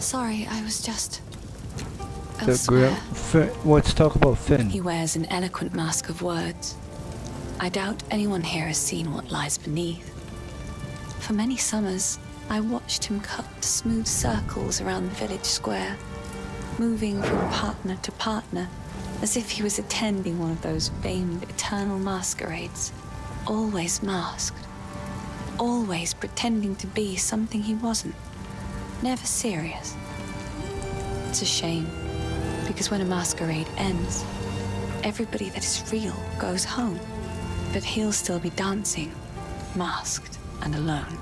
Sorry, I was just... The elsewhere. Let's talk about Finn. He wears an eloquent mask of words. I doubt anyone here has seen what lies beneath. For many summers, I watched him cut smooth circles around the village square, moving from partner to partner, as if he was attending one of those famed eternal masquerades. Always masked. Always pretending to be something he wasn't. Never serious. It's a shame, because when a masquerade ends, everybody that is real goes home. But he'll still be dancing, masked and alone.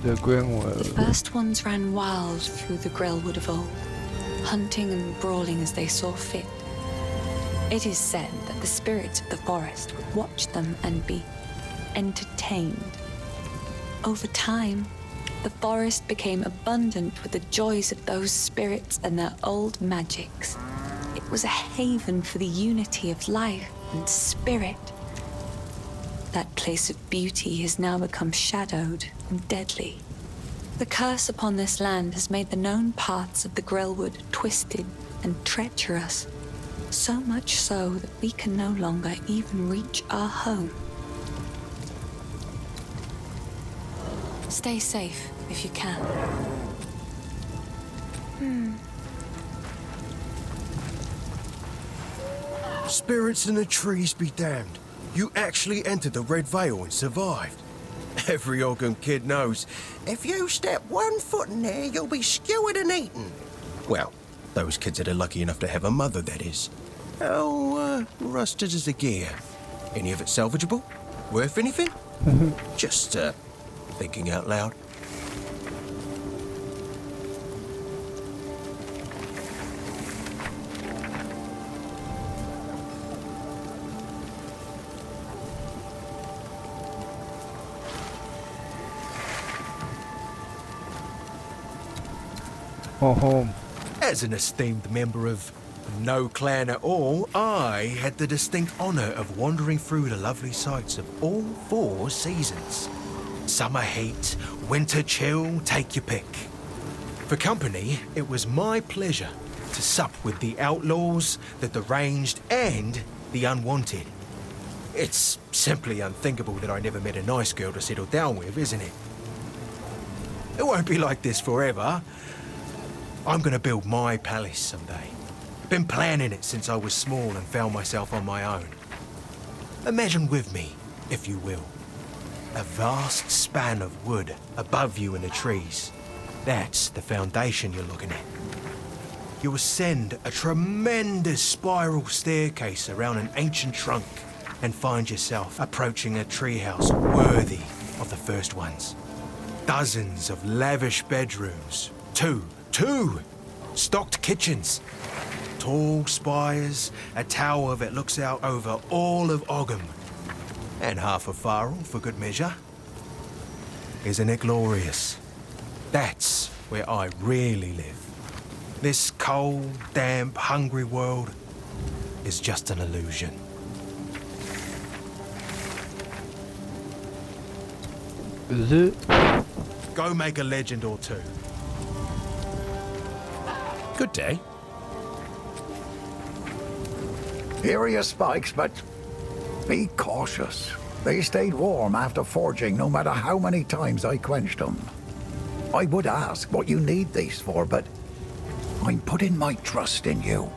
The Grelwood. The first ones ran wild through the Grelwood of old, hunting and brawling as they saw fit. It is said that the spirits of the forest would watch them and be entertained. Over time, the forest became abundant with the joys of those spirits and their old magics. It was a haven for the unity of life and spirit. That place of beauty has now become shadowed and deadly. The curse upon this land has made the known paths of the Grelwood twisted and treacherous, so much so that we can no longer even reach our home. Stay safe if you can. Spirits in the trees be damned. You actually entered the Red Veil and survived. Every Ogham kid knows, if you step 1 foot in there, you'll be skewered and eaten. Well, those kids that are lucky enough to have a mother, that is. How, rusted is the gear? Any of it salvageable? Worth anything? Just, thinking out loud. Home. As an esteemed member of no clan at all, I had the distinct honour of wandering through the lovely sights of all 4 seasons. Summer heat, winter chill, take your pick. For company, it was my pleasure to sup with the outlaws, the deranged, and the unwanted. It's simply unthinkable that I never met a nice girl to settle down with, isn't it? It won't be like this forever. I'm gonna build my palace someday. Been planning it since I was small and found myself on my own. Imagine with me, if you will, a vast span of wood above you in the trees. That's the foundation you're looking at. You ascend a tremendous spiral staircase around an ancient trunk and find yourself approaching a treehouse worthy of the first ones. Dozens of lavish bedrooms, two stocked kitchens, tall spires, a tower that looks out over all of Ogham, and half a farrel for good measure. Isn't it glorious? That's where I really live. This cold, damp, hungry world is just an illusion. Is it? Go make a legend or two. Good day. Here are your spikes, but be cautious. They stayed warm after forging, no matter how many times I quenched them. I would ask what you need these for, but I'm putting my trust in you.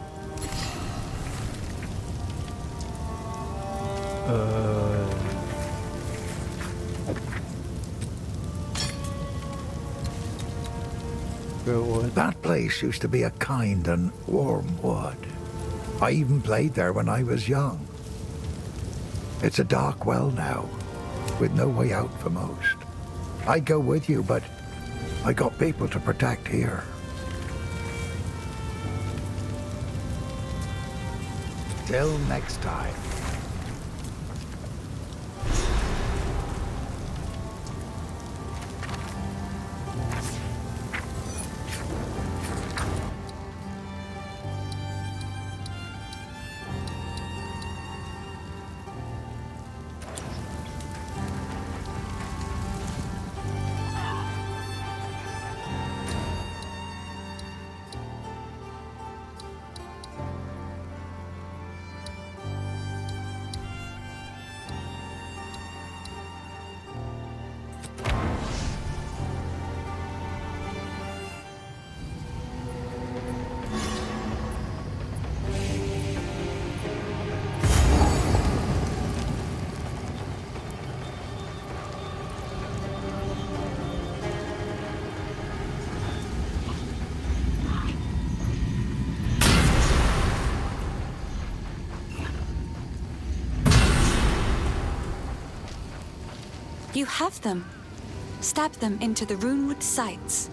Grelwood. That place used to be a kind and warm wood. I even played there when I was young. It's a dark well now, with no way out for most. I'd go with you, but I got people to protect here. Till next time. You have them. Stab them into the runewood sights.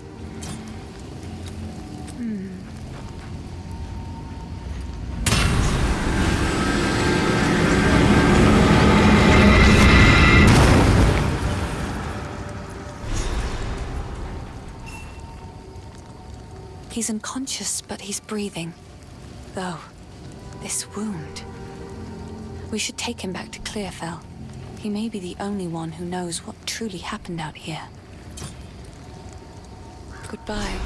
He's unconscious, but he's breathing. Though, this wound... We should take him back to Clearfell. He may be the only one who knows what truly happened out here. Goodbye.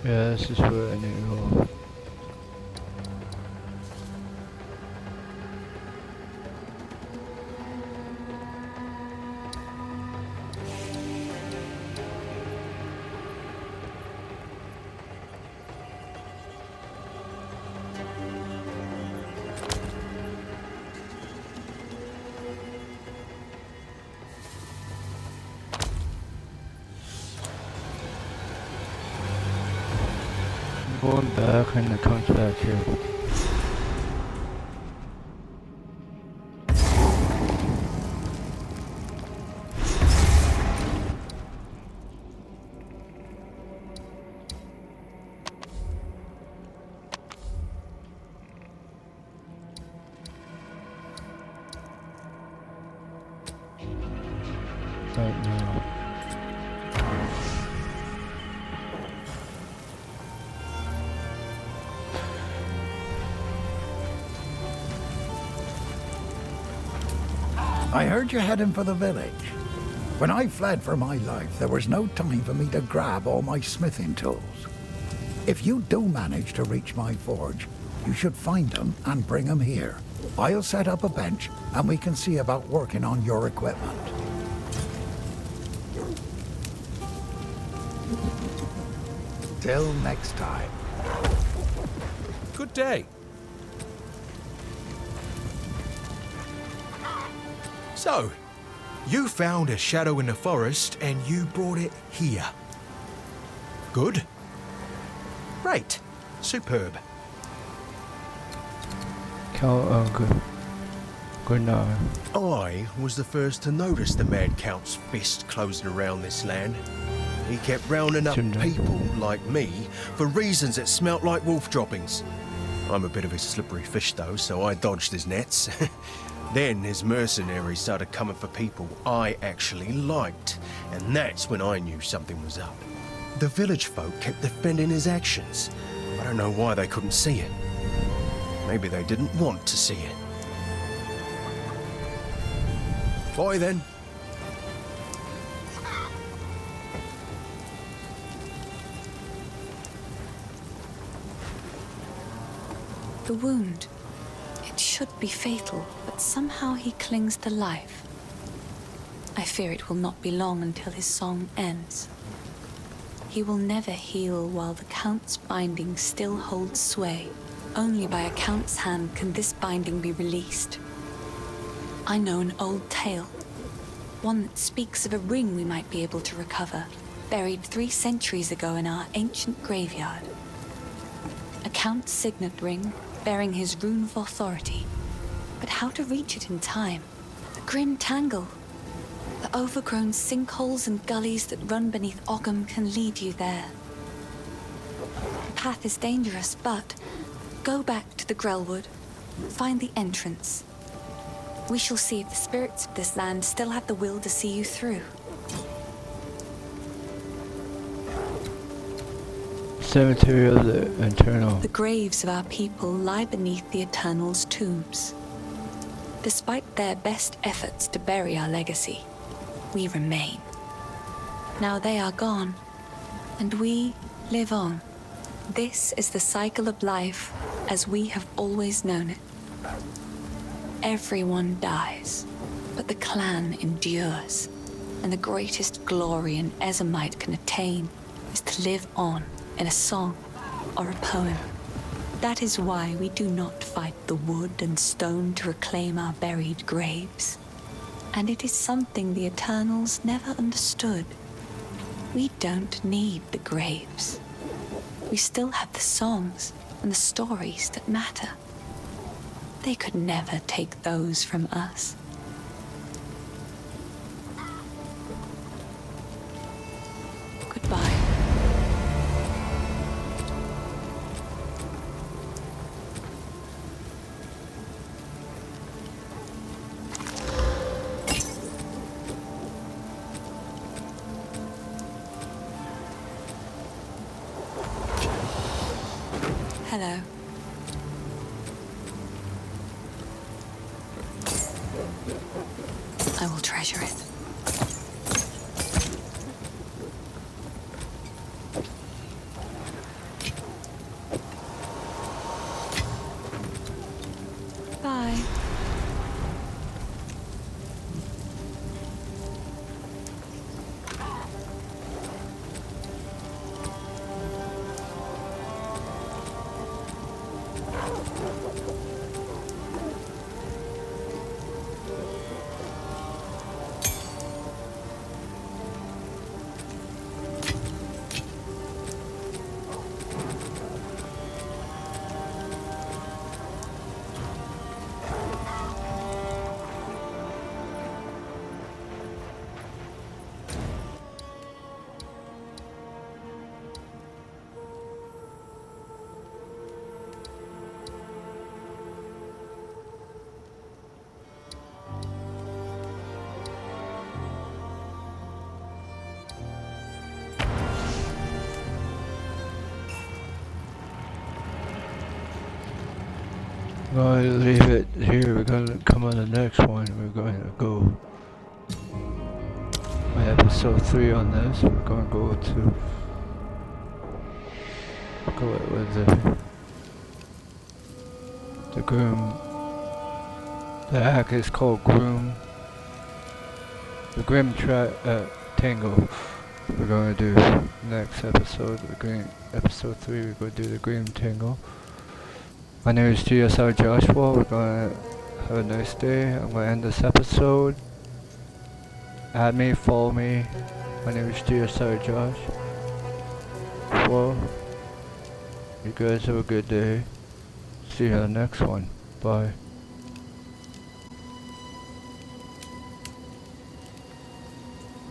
Yeah, this is where I need to go. Going back and it comes back here. Right now. I heard you heading for the village. When I fled for my life, there was no time for me to grab all my smithing tools. If you do manage to reach my forge, you should find them and bring them here. I'll set up a bench and we can see about working on your equipment. Till next time. Good day. So, you found a shadow in the forest and you brought it here. Good. Great. Superb. Good. Good night. I was the first to notice the Mad Count's fist closing around this land. He kept rounding up people like me for reasons that smelt like wolf droppings. I'm a bit of a slippery fish though, so I dodged his nets. Then his mercenaries started coming for people I actually liked, and that's when I knew something was up. The village folk kept defending his actions. I don't know why they couldn't see it. Maybe they didn't want to see it. Bye then. The wound. It should be fatal, but somehow he clings to life. I fear it will not be long until his song ends. He will never heal while the Count's binding still holds sway. Only by a Count's hand can this binding be released. I know an old tale, one that speaks of a ring we might be able to recover, buried 3 centuries ago in our ancient graveyard. A Count's signet ring, bearing his rune of authority. But how to reach it in time? The grim tangle. The overgrown sinkholes and gullies that run beneath Ogham can lead you there. The path is dangerous, but go back to the Grelwood, find the entrance. We shall see if the spirits of this land still have the will to see you through. Cemetery of the Eternal. The graves of our people lie beneath the Eternal's tombs. Despite their best efforts to bury our legacy, we remain. Now they are gone, and we live on. This is the cycle of life as we have always known it. Everyone dies, but the clan endures, and the greatest glory an Ezemite can attain is to live on in a song or a poem. That is why we do not fight the wood and stone to reclaim our buried graves. And it is something the Eternals never understood. We don't need the graves. We still have the songs and the stories that matter. They could never take those from us. Goodbye. Hello. I will treasure it. I'm going to leave it here. We're going to come on the next one. We're going to go my episode 3 on this. We're going to go to the groom. The act is called groom. The grim tangle. We're going to do next episode. Episode 3. We're going to do the grim tangle. My name is GSR Joshua. We're going to have a nice day. I'm going to end this episode. Add me, follow me. My name is GSR Josh. Well, you guys have a good day. See you on the next one. Bye.